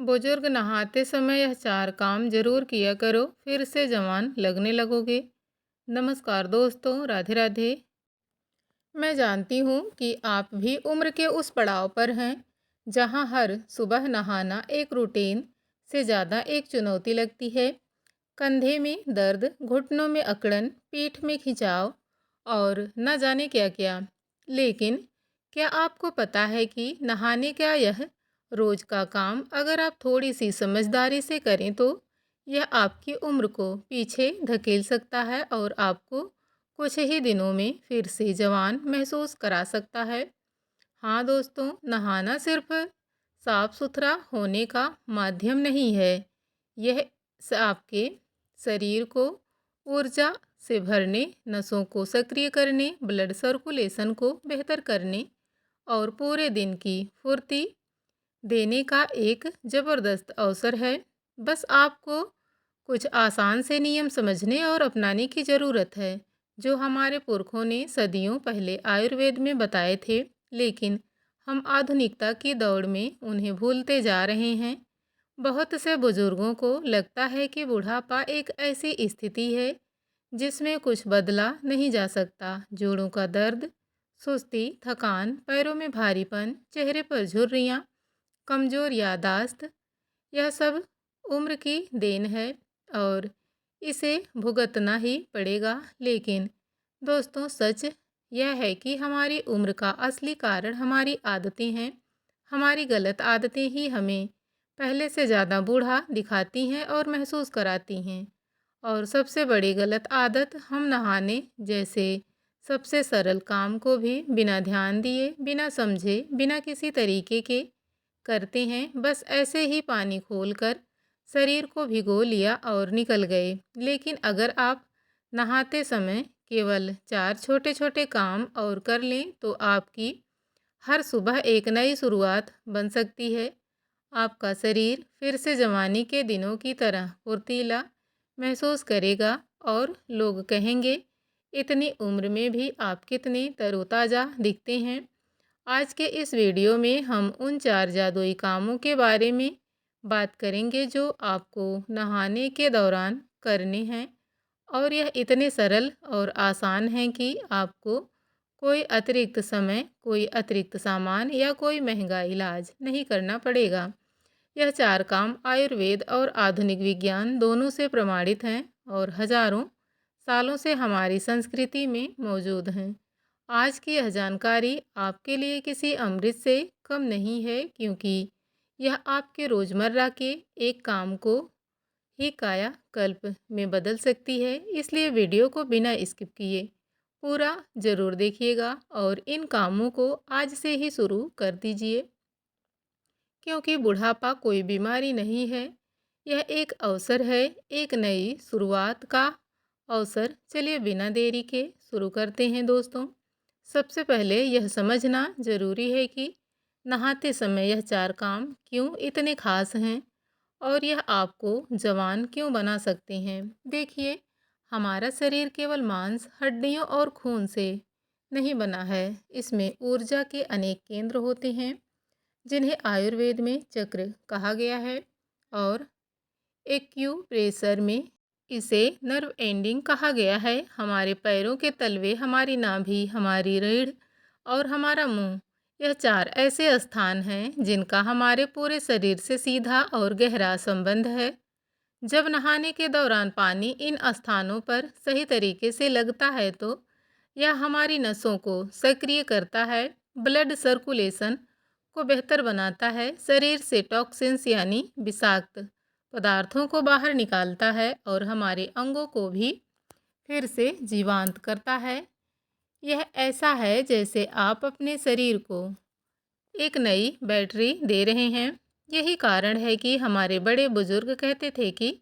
बुजुर्ग नहाते समय यह चार काम जरूर किया करो, फिर से जवान लगने लगोगे। नमस्कार दोस्तों, राधे राधे। मैं जानती हूँ कि आप भी उम्र के उस पड़ाव पर हैं जहाँ हर सुबह नहाना एक रूटीन से ज़्यादा एक चुनौती लगती है। कंधे में दर्द, घुटनों में अकड़न, पीठ में खिंचाव और न जाने क्या क्या। लेकिन क्या आपको पता है कि नहाने का यह रोज का काम अगर आप थोड़ी सी समझदारी से करें तो यह आपकी उम्र को पीछे धकेल सकता है और आपको कुछ ही दिनों में फिर से जवान महसूस करा सकता है। हाँ दोस्तों, नहाना सिर्फ साफ सुथरा होने का माध्यम नहीं है। यह आपके शरीर को ऊर्जा से भरने, नसों को सक्रिय करने, ब्लड सर्कुलेशन को बेहतर करने और पूरे दिन की फुर्ती देने का एक ज़बरदस्त अवसर है। बस आपको कुछ आसान से नियम समझने और अपनाने की ज़रूरत है, जो हमारे पुरखों ने सदियों पहले आयुर्वेद में बताए थे, लेकिन हम आधुनिकता की दौड़ में उन्हें भूलते जा रहे हैं। बहुत से बुजुर्गों को लगता है कि बुढ़ापा एक ऐसी स्थिति है जिसमें कुछ बदला नहीं जा सकता। जोड़ों का दर्द, सुस्ती, थकान, पैरों में भारीपन, चेहरे पर झुर्रियाँ, कमज़ोर यादाश्त, यह सब उम्र की देन है और इसे भुगतना ही पड़ेगा। लेकिन दोस्तों, सच यह है कि हमारी उम्र का असली कारण हमारी आदतें हैं। हमारी गलत आदतें ही हमें पहले से ज़्यादा बूढ़ा दिखाती हैं और महसूस कराती हैं। और सबसे बड़ी गलत आदत, हम नहाने जैसे सबसे सरल काम को भी बिना ध्यान दिए, बिना समझे, बिना किसी तरीके के करते हैं। बस ऐसे ही पानी खोलकर शरीर को भिगो लिया और निकल गए। लेकिन अगर आप नहाते समय केवल चार छोटे छोटे काम और कर लें तो आपकी हर सुबह एक नई शुरुआत बन सकती है। आपका शरीर फिर से जवानी के दिनों की तरह फुर्तीला महसूस करेगा और लोग कहेंगे, इतनी उम्र में भी आप कितने तरोताज़ा दिखते हैं। आज के इस वीडियो में हम उन चार जादुई कामों के बारे में बात करेंगे जो आपको नहाने के दौरान करने हैं, और यह इतने सरल और आसान हैं कि आपको कोई अतिरिक्त समय, कोई अतिरिक्त सामान या कोई महंगा इलाज नहीं करना पड़ेगा। यह चार काम आयुर्वेद और आधुनिक विज्ञान दोनों से प्रमाणित हैं और हजारों सालों से हमारी संस्कृति में मौजूद हैं। आज की यह जानकारी आपके लिए किसी अमृत से कम नहीं है, क्योंकि यह आपके रोज़मर्रा के एक काम को ही कायाकल्प में बदल सकती है। इसलिए वीडियो को बिना स्किप किए पूरा ज़रूर देखिएगा और इन कामों को आज से ही शुरू कर दीजिए, क्योंकि बुढ़ापा कोई बीमारी नहीं है, यह एक अवसर है, एक नई शुरुआत का अवसर। चलिए बिना देरी के शुरू करते हैं दोस्तों। सबसे पहले यह समझना ज़रूरी है कि नहाते समय यह चार काम क्यों इतने खास हैं और यह आपको जवान क्यों बना सकते हैं। देखिए, हमारा शरीर केवल मांस, हड्डियों और खून से नहीं बना है। इसमें ऊर्जा के अनेक केंद्र होते हैं जिन्हें आयुर्वेद में चक्र कहा गया है और एक्यूप्रेशर में इसे नर्व एंडिंग कहा गया है। हमारे पैरों के तलवे, हमारी नाभि, हमारी रीढ़ और हमारा मुंह, यह चार ऐसे स्थान हैं जिनका हमारे पूरे शरीर से सीधा और गहरा संबंध है। जब नहाने के दौरान पानी इन स्थानों पर सही तरीके से लगता है तो यह हमारी नसों को सक्रिय करता है, ब्लड सर्कुलेशन को बेहतर बनाता है, शरीर से टॉक्सिन्स यानी विषाक्त पदार्थों को बाहर निकालता है और हमारे अंगों को भी फिर से जीवांत करता है। यह ऐसा है जैसे आप अपने शरीर को एक नई बैटरी दे रहे हैं। यही कारण है कि हमारे बड़े बुजुर्ग कहते थे कि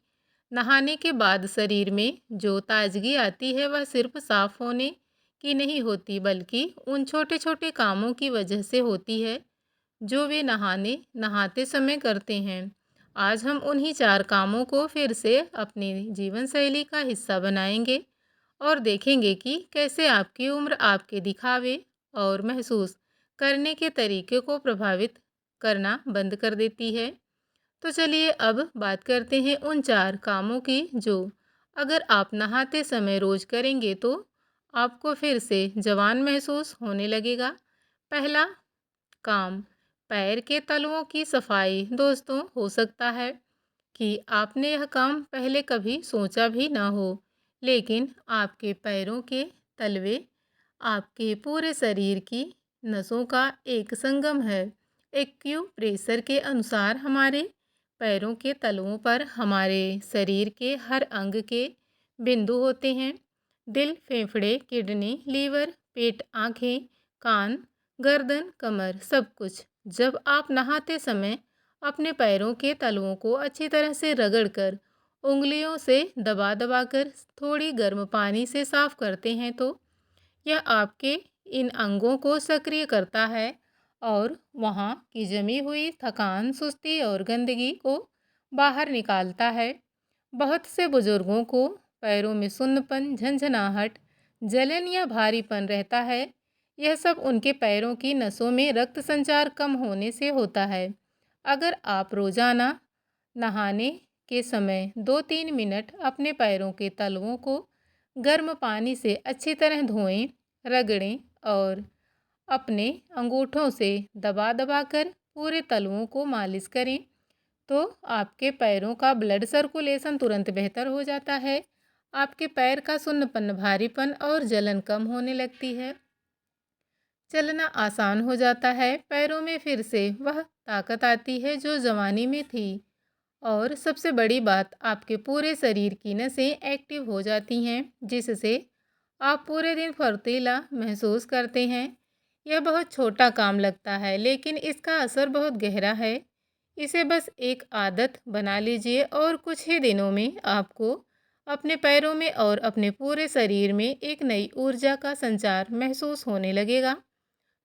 नहाने के बाद शरीर में जो ताजगी आती है वह सिर्फ साफ होने की नहीं होती, बल्कि उन छोटे छोटे कामों की वजह से होती है जो वे नहाते समय करते हैं। आज हम उन्हीं चार कामों को फिर से अपनी जीवन शैली का हिस्सा बनाएंगे और देखेंगे कि कैसे आपकी उम्र आपके दिखावे और महसूस करने के तरीके को प्रभावित करना बंद कर देती है। तो चलिए अब बात करते हैं उन 4 कामों की जो अगर आप नहाते समय रोज करेंगे तो आपको फिर से जवान महसूस होने लगेगा। पहला काम, पैर के तलुओं की सफाई। दोस्तों, हो सकता है कि आपने यह काम पहले कभी सोचा भी ना हो, लेकिन आपके पैरों के तलवे आपके पूरे शरीर की नसों का एक संगम है। एक्यूप्रेशर के अनुसार हमारे पैरों के तलवों पर हमारे शरीर के हर अंग के बिंदु होते हैं। दिल, फेफड़े, किडनी, लीवर, पेट, आँखें, कान, गर्दन, कमर, सब कुछ। जब आप नहाते समय अपने पैरों के तलवों को अच्छी तरह से रगड़कर उंगलियों से दबा दबा कर थोड़ी गर्म पानी से साफ करते हैं तो यह आपके इन अंगों को सक्रिय करता है और वहाँ की जमी हुई थकान, सुस्ती और गंदगी को बाहर निकालता है। बहुत से बुजुर्गों को पैरों में सुन्नपन, झंझनाहट, जलन या भारीपन रहता है। यह सब उनके पैरों की नसों में रक्त संचार कम होने से होता है। अगर आप रोजाना नहाने के समय 2-3 मिनट अपने पैरों के तलवों को गर्म पानी से अच्छी तरह धोएं, रगड़ें और अपने अंगूठों से दबा दबा कर पूरे तलवों को मालिश करें तो आपके पैरों का ब्लड सर्कुलेशन तुरंत बेहतर हो जाता है। आपके पैर का सुन्नपन, भारीपन और जलन कम होने लगती है। चलना आसान हो जाता है। पैरों में फिर से वह ताकत आती है जो जवानी में थी। और सबसे बड़ी बात, आपके पूरे शरीर की नसें एक्टिव हो जाती हैं, जिससे आप पूरे दिन फुर्तीला महसूस करते हैं। यह बहुत छोटा काम लगता है, लेकिन इसका असर बहुत गहरा है। इसे बस एक आदत बना लीजिए और कुछ ही दिनों में आपको अपने पैरों में और अपने पूरे शरीर में एक नई ऊर्जा का संचार महसूस होने लगेगा।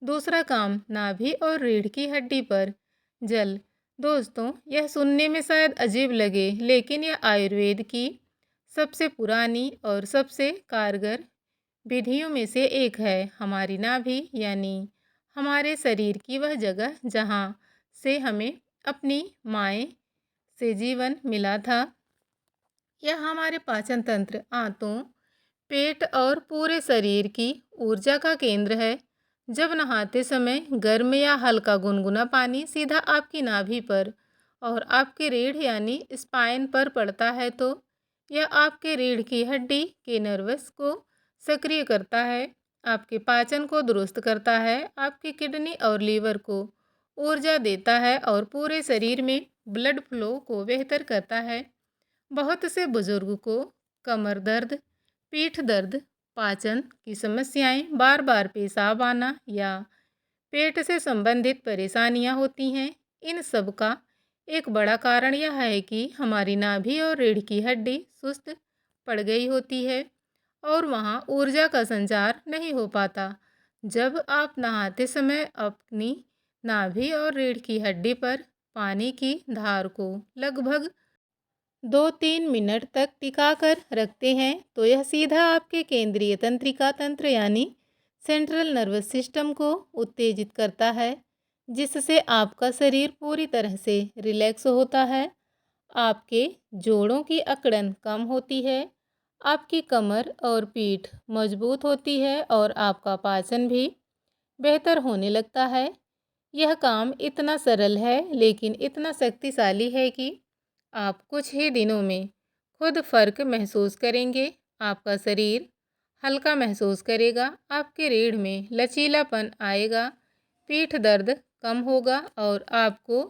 दूसरा काम, नाभि और रीढ़ की हड्डी पर जल। दोस्तों, यह सुनने में शायद अजीब लगे, लेकिन यह आयुर्वेद की सबसे पुरानी और सबसे कारगर विधियों में से एक है। हमारी नाभि यानी हमारे शरीर की वह जगह जहाँ से हमें अपनी माँ से जीवन मिला था, यह हमारे पाचन तंत्र, आंतों, पेट और पूरे शरीर की ऊर्जा का केंद्र है। जब नहाते समय गर्म या हल्का गुनगुना पानी सीधा आपकी नाभि पर और आपके रीढ़ यानी स्पाइन पर पड़ता है तो यह आपके रीढ़ की हड्डी के नर्वस को सक्रिय करता है, आपके पाचन को दुरुस्त करता है, आपकी किडनी और लीवर को ऊर्जा देता है और पूरे शरीर में ब्लड फ्लो को बेहतर करता है। बहुत से बुजुर्ग को कमर दर्द, पीठ दर्द, पाचन की समस्याएं, बार बार पेशाब आना या पेट से संबंधित परेशानियां होती हैं। इन सब का एक बड़ा कारण यह है कि हमारी नाभि और रीढ़ की हड्डी सुस्त पड़ गई होती है और वहाँ ऊर्जा का संचार नहीं हो पाता। जब आप नहाते समय अपनी नाभि और रीढ़ की हड्डी पर पानी की धार को लगभग 2-3 मिनट तक टिकाकर रखते हैं तो यह सीधा आपके केंद्रीय तंत्रिका तंत्र यानी सेंट्रल नर्वस सिस्टम को उत्तेजित करता है, जिससे आपका शरीर पूरी तरह से रिलैक्स होता है। आपके जोड़ों की अकड़न कम होती है, आपकी कमर और पीठ मजबूत होती है और आपका पाचन भी बेहतर होने लगता है। यह काम इतना सरल है लेकिन इतना शक्तिशाली है कि आप कुछ ही दिनों में खुद फर्क महसूस करेंगे। आपका शरीर हल्का महसूस करेगा, आपके रीढ़ में लचीलापन आएगा, पीठ दर्द कम होगा और आपको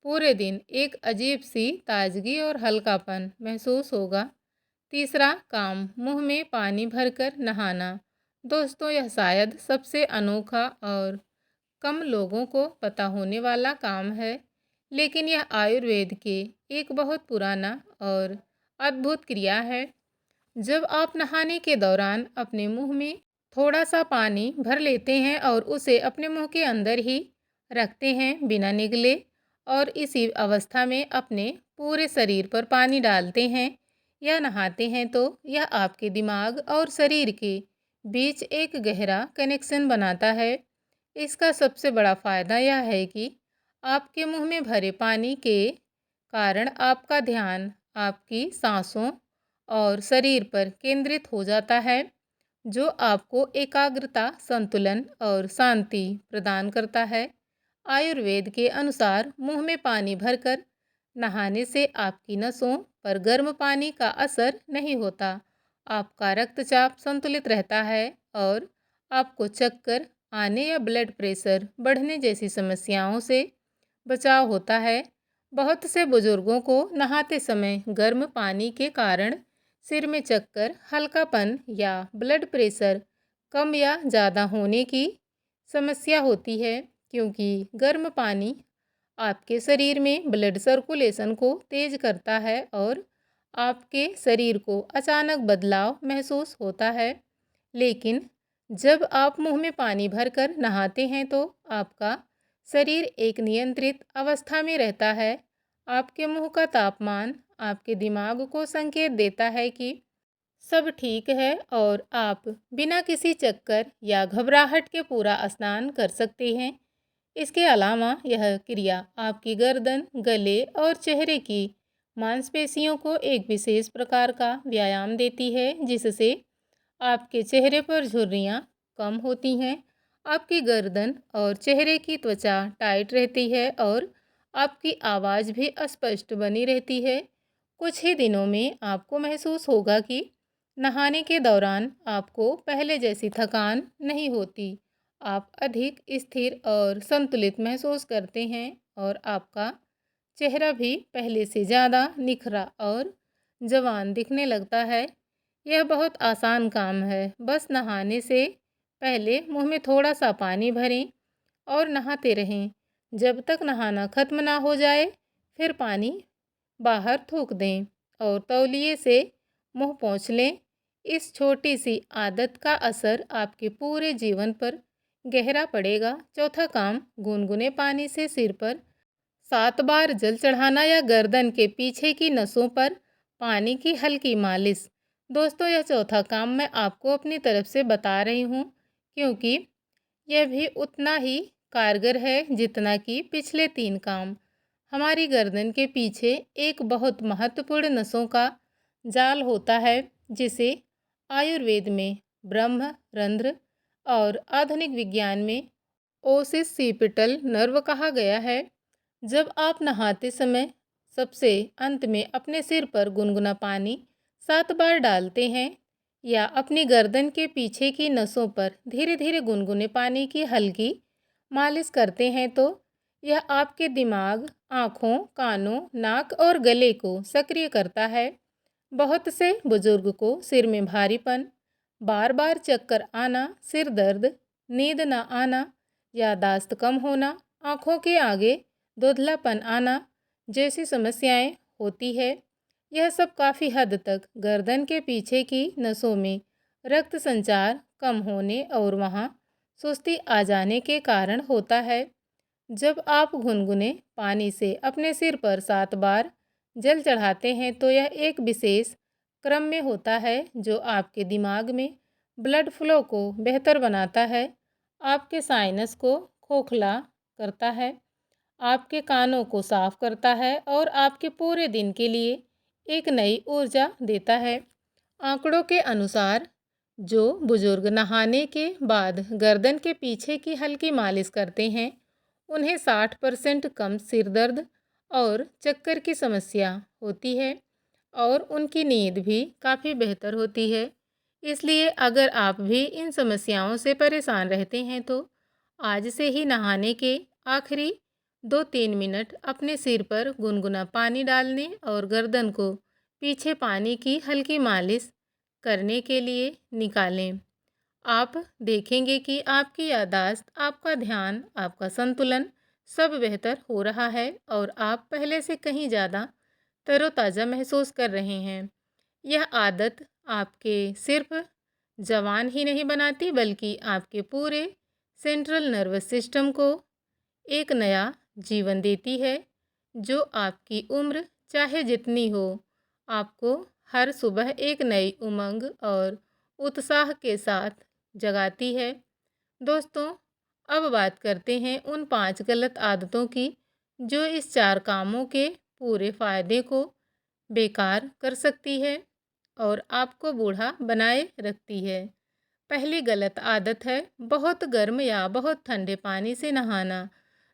पूरे दिन एक अजीब सी ताजगी और हल्कापन महसूस होगा। तीसरा काम, मुंह में पानी भरकर नहाना। दोस्तों, यह शायद सबसे अनोखा और कम लोगों को पता होने वाला काम है, लेकिन यह आयुर्वेद के एक बहुत पुराना और अद्भुत क्रिया है। जब आप नहाने के दौरान अपने मुंह में थोड़ा सा पानी भर लेते हैं और उसे अपने मुंह के अंदर ही रखते हैं बिना निगले और इसी अवस्था में अपने पूरे शरीर पर पानी डालते हैं या नहाते हैं तो यह आपके दिमाग और शरीर के बीच एक गहरा कनेक्शन बनाता है। इसका सबसे बड़ा फायदा यह है कि आपके मुंह में भरे पानी के कारण आपका ध्यान आपकी सांसों और शरीर पर केंद्रित हो जाता है, जो आपको एकाग्रता, संतुलन और शांति प्रदान करता है। आयुर्वेद के अनुसार मुंह में पानी भरकर नहाने से आपकी नसों पर गर्म पानी का असर नहीं होता। आपका रक्तचाप संतुलित रहता है और आपको चक्कर आने या ब्लड प्रेशर बढ़ने जैसी समस्याओं से बचाव होता है। बहुत से बुजुर्गों को नहाते समय गर्म पानी के कारण सिर में चक्कर, हल्कापन या ब्लड प्रेशर कम या ज़्यादा होने की समस्या होती है, क्योंकि गर्म पानी आपके शरीर में ब्लड सर्कुलेशन को तेज करता है और आपके शरीर को अचानक बदलाव महसूस होता है। लेकिन जब आप मुंह में पानी भरकर नहाते हैं तो आपका शरीर एक नियंत्रित अवस्था में रहता है। आपके मुंह का तापमान आपके दिमाग को संकेत देता है कि सब ठीक है और आप बिना किसी चक्कर या घबराहट के पूरा स्नान कर सकते हैं। इसके अलावा यह क्रिया आपकी गर्दन, गले और चेहरे की मांसपेशियों को एक विशेष प्रकार का व्यायाम देती है, जिससे आपके चेहरे पर झुर्रियाँ कम होती हैं, आपकी गर्दन और चेहरे की त्वचा टाइट रहती है और आपकी आवाज़ भी स्पष्ट बनी रहती है। कुछ ही दिनों में आपको महसूस होगा कि नहाने के दौरान आपको पहले जैसी थकान नहीं होती। आप अधिक स्थिर और संतुलित महसूस करते हैं और आपका चेहरा भी पहले से ज़्यादा निखरा और जवान दिखने लगता है। यह बहुत आसान काम है। बस नहाने से पहले मुंह में थोड़ा सा पानी भरें और नहाते रहें। जब तक नहाना खत्म ना हो जाए, फिर पानी बाहर थूक दें और तौलिए से मुंह पोंछ लें। इस छोटी सी आदत का असर आपके पूरे जीवन पर गहरा पड़ेगा। चौथा काम, गुनगुने पानी से सिर पर 7 बार जल चढ़ाना या गर्दन के पीछे की नसों पर पानी की हल्की मालिश। दोस्तों, यह चौथा काम मैं आपको अपनी तरफ से बता रही हूँ, क्योंकि यह भी उतना ही कारगर है जितना कि पिछले 3 काम। हमारी गर्दन के पीछे एक बहुत महत्वपूर्ण नसों का जाल होता है, जिसे आयुर्वेद में ब्रह्म रंध्र और आधुनिक विज्ञान में ओसिसिपिटल नर्व कहा गया है। जब आप नहाते समय सबसे अंत में अपने सिर पर गुनगुना पानी 7 बार डालते हैं या अपनी गर्दन के पीछे की नसों पर धीरे धीरे गुनगुने पानी की हल्की मालिश करते हैं, तो यह आपके दिमाग, आँखों, कानों, नाक और गले को सक्रिय करता है। बहुत से बुजुर्ग को सिर में भारीपन, बार बार चक्कर आना, सिर दर्द, नींद न आना, याददाश्त कम होना, आँखों के आगे धुंधलापन आना जैसी समस्याएं होती है। यह सब काफ़ी हद तक गर्दन के पीछे की नसों में रक्त संचार कम होने और वहाँ सुस्ती आ जाने के कारण होता है। जब आप गुनगुने पानी से अपने सिर पर 7 बार जल चढ़ाते हैं, तो यह एक विशेष क्रम में होता है जो आपके दिमाग में ब्लड फ्लो को बेहतर बनाता है, आपके साइनस को खोखला करता है, आपके कानों को साफ करता है और आपके पूरे दिन के लिए एक नई ऊर्जा देता है। आंकड़ों के अनुसार जो बुजुर्ग नहाने के बाद गर्दन के पीछे की हल्की मालिश करते हैं, उन्हें 60% कम सिर दर्द और चक्कर की समस्या होती है और उनकी नींद भी काफ़ी बेहतर होती है। इसलिए अगर आप भी इन समस्याओं से परेशान रहते हैं, तो आज से ही नहाने के आखिरी 2-3 मिनट अपने सिर पर गुनगुना पानी डालने और गर्दन को पीछे पानी की हल्की मालिश करने के लिए निकालें। आप देखेंगे कि आपकी याददाश्त, आपका ध्यान, आपका संतुलन सब बेहतर हो रहा है और आप पहले से कहीं ज़्यादा तरोताज़ा महसूस कर रहे हैं। यह आदत आपके सिर्फ जवान ही नहीं बनाती, बल्कि आपके पूरे सेंट्रल नर्वस सिस्टम को एक नया जीवन देती है, जो आपकी उम्र चाहे जितनी हो, आपको हर सुबह एक नई उमंग और उत्साह के साथ जगाती है। दोस्तों, अब बात करते हैं उन 5 गलत आदतों की जो इस 4 कामों के पूरे फ़ायदे को बेकार कर सकती है और आपको बूढ़ा बनाए रखती है। पहली गलत आदत है बहुत गर्म या बहुत ठंडे पानी से नहाना।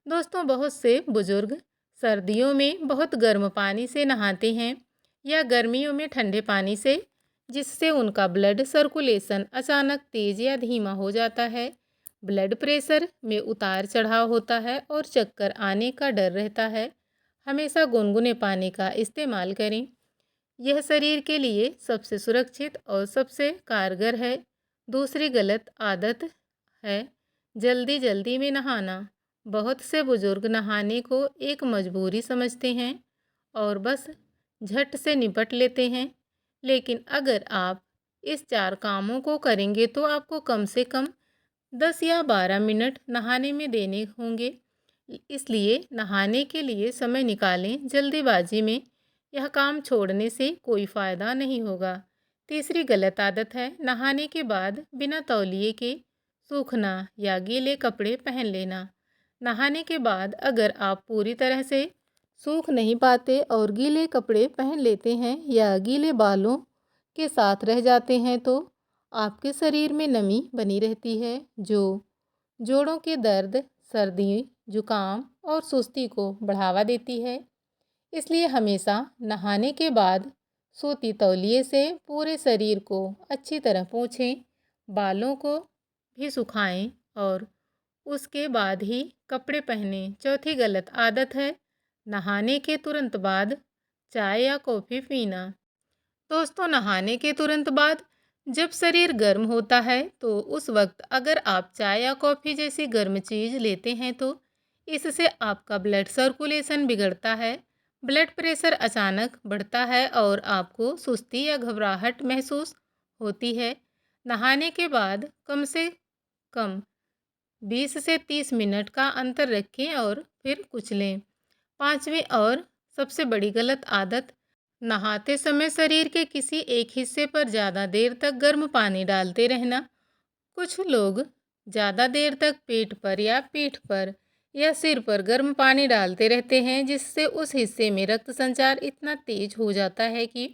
दोस्तों, बहुत से बुजुर्ग सर्दियों में बहुत गर्म पानी से नहाते हैं या गर्मियों में ठंडे पानी से, जिससे उनका ब्लड सर्कुलेशन अचानक तेज या धीमा हो जाता है। ब्लड प्रेशर में उतार चढ़ाव होता है और चक्कर आने का डर रहता है। हमेशा गुनगुने पानी का इस्तेमाल करें, यह शरीर के लिए सबसे सुरक्षित और सबसे कारगर है। दूसरी गलत आदत है जल्दी जल्दी में नहाना। बहुत से बुजुर्ग नहाने को एक मजबूरी समझते हैं और बस झट से निपट लेते हैं, लेकिन अगर आप इस 4 कामों को करेंगे तो आपको कम से कम 10 या 12 मिनट नहाने में देने होंगे। इसलिए नहाने के लिए समय निकालें। जल्दीबाजी में यह काम छोड़ने से कोई फ़ायदा नहीं होगा। तीसरी गलत आदत है नहाने के बाद बिना तौलिए के सूखना या गीले कपड़े पहन लेना। नहाने के बाद अगर आप पूरी तरह से सूख नहीं पाते और गीले कपड़े पहन लेते हैं या गीले बालों के साथ रह जाते हैं तो आपके शरीर में नमी बनी रहती है, जो जोड़ों के दर्द, सर्दी, जुकाम और सुस्ती को बढ़ावा देती है। इसलिए हमेशा नहाने के बाद सूती तौलिए से पूरे शरीर को अच्छी तरह पोंछें, बालों को भी सुखाएं और उसके बाद ही कपड़े पहनें। चौथी गलत आदत है नहाने के तुरंत बाद चाय या कॉफ़ी पीना। दोस्तों, नहाने के तुरंत बाद जब शरीर गर्म होता है तो उस वक्त अगर आप चाय या कॉफ़ी जैसी गर्म चीज़ लेते हैं तो इससे आपका ब्लड सर्कुलेशन बिगड़ता है, ब्लड प्रेशर अचानक बढ़ता है और आपको सुस्ती या घबराहट महसूस होती है। नहाने के बाद कम से कम 20 से 30 मिनट का अंतर रखें और फिर कुचलें। पांचवी और सबसे बड़ी गलत आदत, नहाते समय शरीर के किसी एक हिस्से पर ज़्यादा देर तक गर्म पानी डालते रहना। कुछ लोग ज़्यादा देर तक पेट पर या पीठ पर या सिर पर गर्म पानी डालते रहते हैं, जिससे उस हिस्से में रक्त संचार इतना तेज हो जाता है कि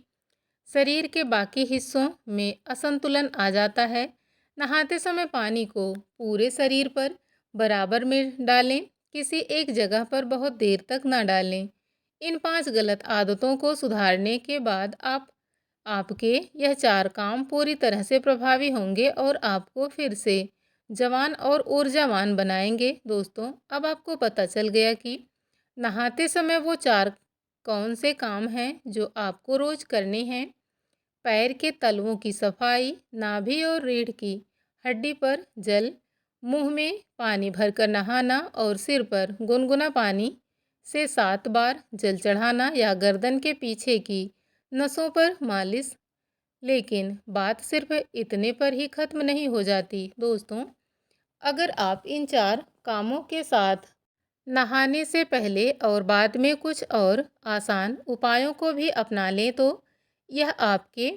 शरीर के बाकी हिस्सों में असंतुलन आ जाता है। नहाते समय पानी को पूरे शरीर पर बराबर में डालें, किसी एक जगह पर बहुत देर तक ना डालें। इन 5 गलत आदतों को सुधारने के बाद आपके यह 4 काम पूरी तरह से प्रभावी होंगे और आपको फिर से जवान और ऊर्जावान बनाएंगे। दोस्तों, अब आपको पता चल गया कि नहाते समय वो 4 कौन से काम हैं जो आपको रोज़ करने हैं। पैर के तलवों की सफाई, नाभि और रीढ़ की हड्डी पर जल, मुंह में पानी भरकर नहाना और सिर पर गुनगुना पानी से 7 बार जल चढ़ाना या गर्दन के पीछे की नसों पर मालिश। लेकिन बात सिर्फ इतने पर ही खत्म नहीं हो जाती दोस्तों। अगर आप इन 4 कामों के साथ नहाने से पहले और बाद में कुछ और आसान उपायों को भी अपना लें तो यह आपके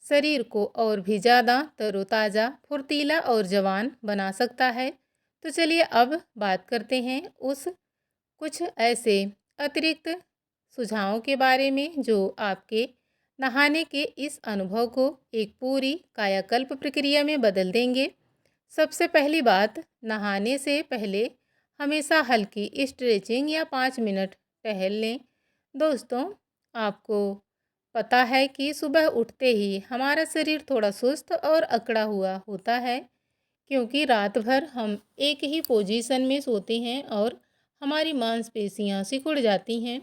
शरीर को और भी ज़्यादा तरोताज़ा, फुर्तीला और जवान बना सकता है। तो चलिए अब बात करते हैं उस कुछ ऐसे अतिरिक्त सुझावों के बारे में जो आपके नहाने के इस अनुभव को एक पूरी कायाकल्प प्रक्रिया में बदल देंगे। सबसे पहली बात, नहाने से पहले हमेशा हल्की स्ट्रेचिंग या 5 मिनट टहल लें। दोस्तों, आपको पता है कि सुबह उठते ही हमारा शरीर थोड़ा सुस्त और अकड़ा हुआ होता है, क्योंकि रात भर हम एक ही पोजीशन में सोते हैं और हमारी मांसपेशियां सिकुड़ जाती हैं।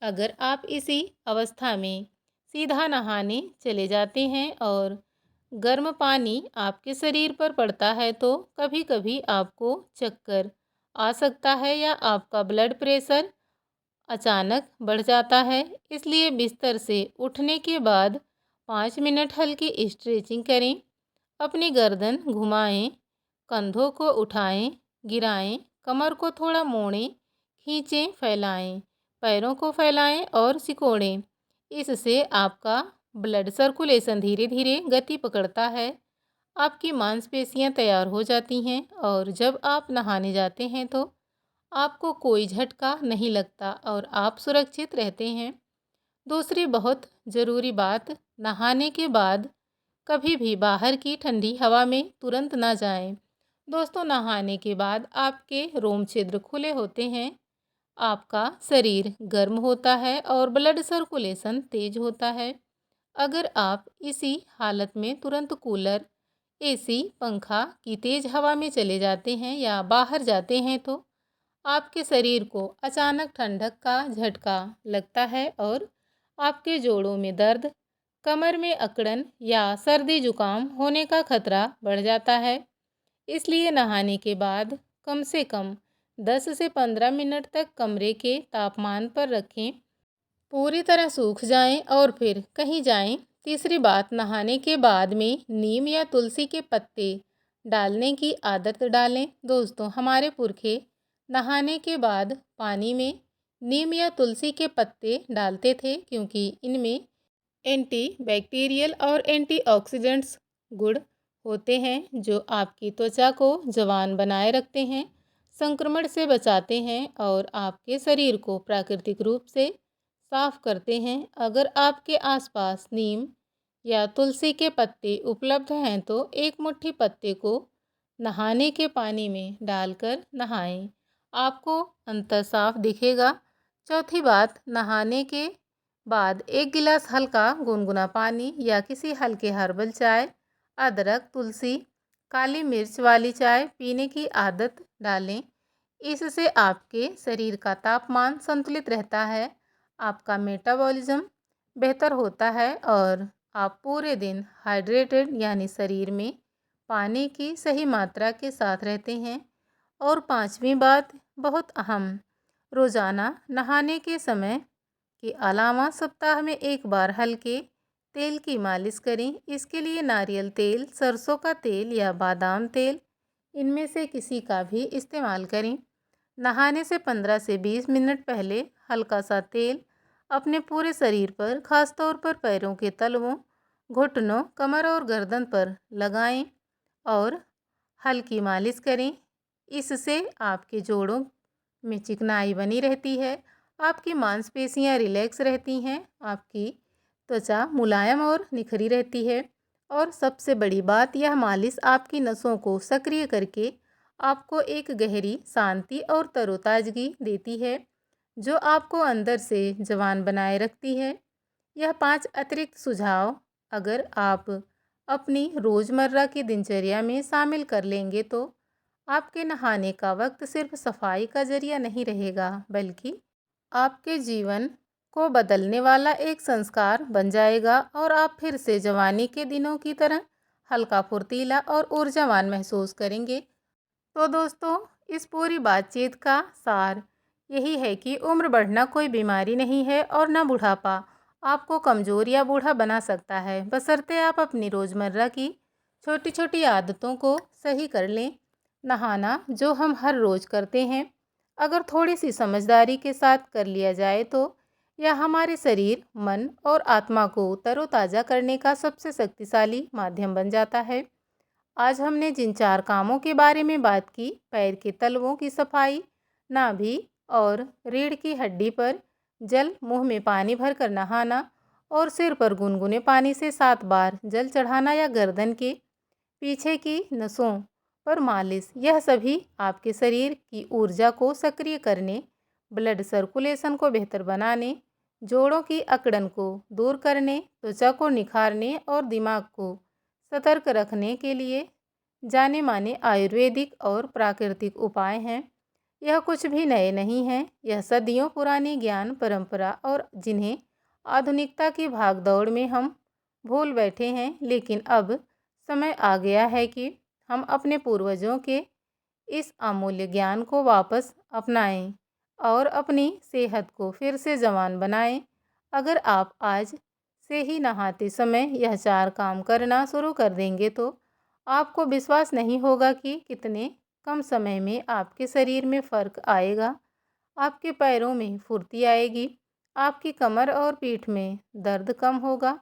अगर आप इसी अवस्था में सीधा नहाने चले जाते हैं और गर्म पानी आपके शरीर पर पड़ता है तो कभी कभी आपको चक्कर आ सकता है या आपका ब्लड प्रेशर अचानक बढ़ जाता है। इसलिए बिस्तर से उठने के बाद 5 मिनट हल्की स्ट्रेचिंग करें। अपनी गर्दन घुमाएं, कंधों को उठाएं, गिराएं, कमर को थोड़ा मोड़ें, खींचें, फैलाएं, पैरों को फैलाएं और सिकोड़ें। इससे आपका ब्लड सर्कुलेशन धीरे धीरे गति पकड़ता है, आपकी मांसपेशियां तैयार हो जाती हैं और जब आप नहाने जाते हैं तो आपको कोई झटका नहीं लगता और आप सुरक्षित रहते हैं। दूसरी बहुत ज़रूरी बात, नहाने के बाद कभी भी बाहर की ठंडी हवा में तुरंत ना जाएं। दोस्तों, नहाने के बाद आपके रोम छिद्र खुले होते हैं, आपका शरीर गर्म होता है और ब्लड सर्कुलेशन तेज होता है। अगर आप इसी हालत में तुरंत कूलर, एसी, पंखा की तेज हवा में चले जाते हैं या बाहर जाते हैं तो आपके शरीर को अचानक ठंडक का झटका लगता है और आपके जोड़ों में दर्द, कमर में अकड़न या सर्दी जुकाम होने का खतरा बढ़ जाता है। इसलिए नहाने के बाद कम से कम 10 से 15 मिनट तक कमरे के तापमान पर रखें, पूरी तरह सूख जाएं और फिर कहीं जाएं। तीसरी बात, नहाने के बाद में नीम या तुलसी के पत्ते डालने की आदत डालें। दोस्तों, हमारे पुरखे नहाने के बाद पानी में नीम या तुलसी के पत्ते डालते थे क्योंकि इनमें एंटी बैक्टीरियल और एंटीऑक्सीडेंट्स गुण होते हैं जो आपकी त्वचा को जवान बनाए रखते हैं, संक्रमण से बचाते हैं और आपके शरीर को प्राकृतिक रूप से साफ करते हैं। अगर आपके आसपास नीम या तुलसी के पत्ते उपलब्ध हैं तो एक मुट्ठी पत्ते को नहाने के पानी में डालकर नहाएं, आपको अंतर साफ दिखेगा। चौथी बात, नहाने के बाद एक गिलास हल्का गुनगुना पानी या किसी हल्के हर्बल चाय, अदरक, तुलसी, काली मिर्च वाली चाय पीने की आदत डालें। इससे आपके शरीर का तापमान संतुलित रहता है, आपका मेटाबॉलिज्म बेहतर होता है और आप पूरे दिन हाइड्रेटेड यानी शरीर में पानी की सही मात्रा के साथ रहते हैं। और पांचवी बात, बहुत अहम, रोज़ाना नहाने के समय के अलावा सप्ताह में एक बार हल्के तेल की मालिश करें। इसके लिए नारियल तेल, सरसों का तेल या बादाम तेल, इनमें से किसी का भी इस्तेमाल करें। नहाने से 15 से 20 मिनट पहले हल्का सा तेल अपने पूरे शरीर पर, खासतौर पर पैरों के तलवों, घुटनों, कमर और गर्दन पर लगाएं और हल्की मालिश करें। इससे आपके जोड़ों में चिकनाई बनी रहती है, आपकी मांसपेशियां रिलैक्स रहती हैं, आपकी त्वचा मुलायम और निखरी रहती है और सबसे बड़ी बात, यह मालिश आपकी नसों को सक्रिय करके आपको एक गहरी शांति और तरोताजगी देती है जो आपको अंदर से जवान बनाए रखती है। यह 5 अतिरिक्त सुझाव अगर आप अपनी रोज़मर्रा की दिनचर्या में शामिल कर लेंगे तो आपके नहाने का वक्त सिर्फ सफाई का जरिया नहीं रहेगा, बल्कि आपके जीवन को बदलने वाला एक संस्कार बन जाएगा और आप फिर से जवानी के दिनों की तरह हल्का, फुर्तीला और ऊर्जावान महसूस करेंगे। तो दोस्तों, इस पूरी बातचीत का सार यही है कि उम्र बढ़ना कोई बीमारी नहीं है और न बुढ़ापा आपको कमज़ोर या बूढ़ा बना सकता है, बशर्ते आप अपनी रोज़मर्रा की छोटी छोटी आदतों को सही कर लें। नहाना जो हम हर रोज़ करते हैं, अगर थोड़ी सी समझदारी के साथ कर लिया जाए तो यह हमारे शरीर, मन और आत्मा को तरोताज़ा करने का सबसे शक्तिशाली माध्यम बन जाता है। आज हमने जिन 4 कामों के बारे में बात की, पैर के तलवों की सफाई, नाभि और रीढ़ की हड्डी पर जल मुंह में पानी भरकर नहाना और सिर पर गुनगुने पानी से 7 बार जल चढ़ाना या गर्दन के पीछे की नसों पर मालिश, यह सभी आपके शरीर की ऊर्जा को सक्रिय करने, ब्लड सर्कुलेशन को बेहतर बनाने, जोड़ों की अकड़न को दूर करने, त्वचा को निखारने और दिमाग को सतर्क रखने के लिए जाने माने आयुर्वेदिक और प्राकृतिक उपाय हैं। यह कुछ भी नए नहीं हैं, यह सदियों पुरानी ज्ञान परंपरा और जिन्हें आधुनिकता की भागदौड़ में हम भूल बैठे हैं। लेकिन अब समय आ गया है कि हम अपने पूर्वजों के इस अमूल्य ज्ञान को वापस अपनाएं और अपनी सेहत को फिर से जवान बनाएं। अगर आप आज से ही नहाते समय यह 4 काम करना शुरू कर देंगे तो आपको विश्वास नहीं होगा कि कितने कम समय में आपके शरीर में फ़र्क आएगा। आपके पैरों में फुर्ती आएगी, आपकी कमर और पीठ में दर्द कम होगा,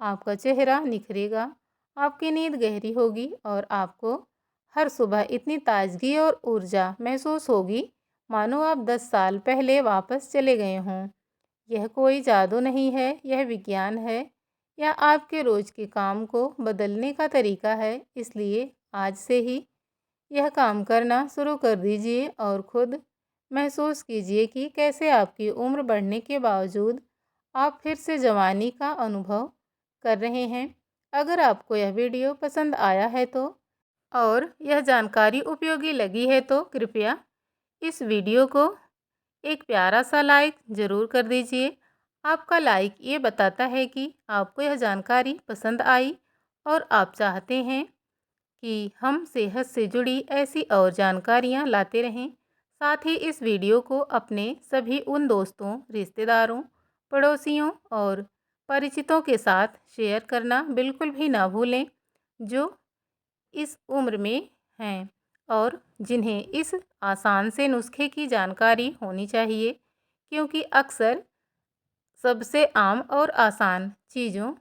आपका चेहरा निखरेगा, आपकी नींद गहरी होगी और आपको हर सुबह इतनी ताजगी और ऊर्जा महसूस होगी मानो आप 10 साल पहले वापस चले गए हों। यह कोई जादू नहीं है, यह विज्ञान है या आपके रोज के काम को बदलने का तरीका है। इसलिए आज से ही यह काम करना शुरू कर दीजिए और खुद महसूस कीजिए कि कैसे आपकी उम्र बढ़ने के बावजूद आप फिर से जवानी का अनुभव कर रहे हैं। अगर आपको यह वीडियो पसंद आया है तो और यह जानकारी उपयोगी लगी है तो कृपया इस वीडियो को एक प्यारा सा लाइक ज़रूर कर दीजिए। आपका लाइक ये बताता है कि आपको यह जानकारी पसंद आई और आप चाहते हैं कि हम सेहत से जुड़ी ऐसी और जानकारियाँ लाते रहें। साथ ही इस वीडियो को अपने सभी उन दोस्तों, रिश्तेदारों, पड़ोसियों और परिचितों के साथ शेयर करना बिल्कुल भी ना भूलें, जो इस उम्र में हैं और जिन्हें इस आसान से नुस्खे की जानकारी होनी चाहिए, क्योंकि अक्सर सबसे आम और आसान चीज़ों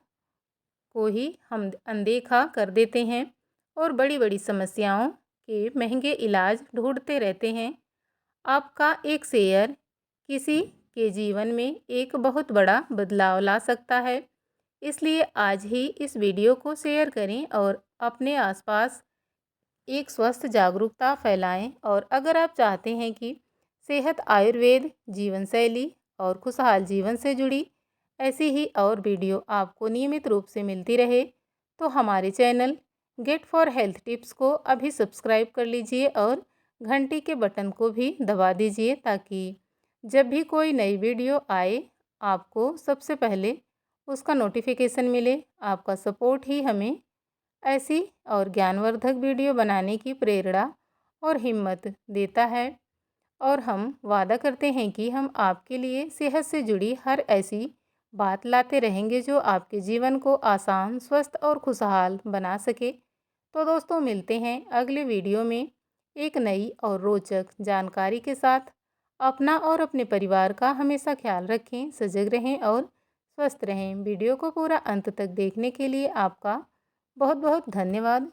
को ही हम अनदेखा कर देते हैं और बड़ी-बड़ी समस्याओं के महंगे इलाज ढूंढते रहते हैं। आपका एक शेयर किसी के जीवन में एक बहुत बड़ा बदलाव ला सकता है। इसलिए आज ही इस वीडियो को शेयर करें और अपने आसपास एक स्वस्थ जागरूकता फैलाएं। और अगर आप चाहते हैं कि सेहत, आयुर्वेद, जीवन शैली और खुशहाल जीवन से जुड़ी ऐसी ही और वीडियो आपको नियमित रूप से मिलती रहे, तो हमारे channel get for health tips को अभी सब्सक्राइब कर लीजिए और घंटी के बटन को भी दबा दीजिए, ताकि जब भी कोई नई वीडियो आए आपको सबसे पहले उसका नोटिफिकेशन मिले। आपका सपोर्ट ही हमें ऐसी और ज्ञानवर्धक वीडियो बनाने की प्रेरणा और हिम्मत देता है। और हम वादा करते हैं कि हम आपके लिए सेहत से जुड़ी हर ऐसी बात लाते रहेंगे जो आपके जीवन को आसान, स्वस्थ और खुशहाल बना सके। तो दोस्तों, मिलते हैं अगले वीडियो में एक नई और रोचक जानकारी के साथ। अपना और अपने परिवार का हमेशा ख्याल रखें, सजग रहें और स्वस्थ रहें। वीडियो को पूरा अंत तक देखने के लिए आपका बहुत बहुत धन्यवाद।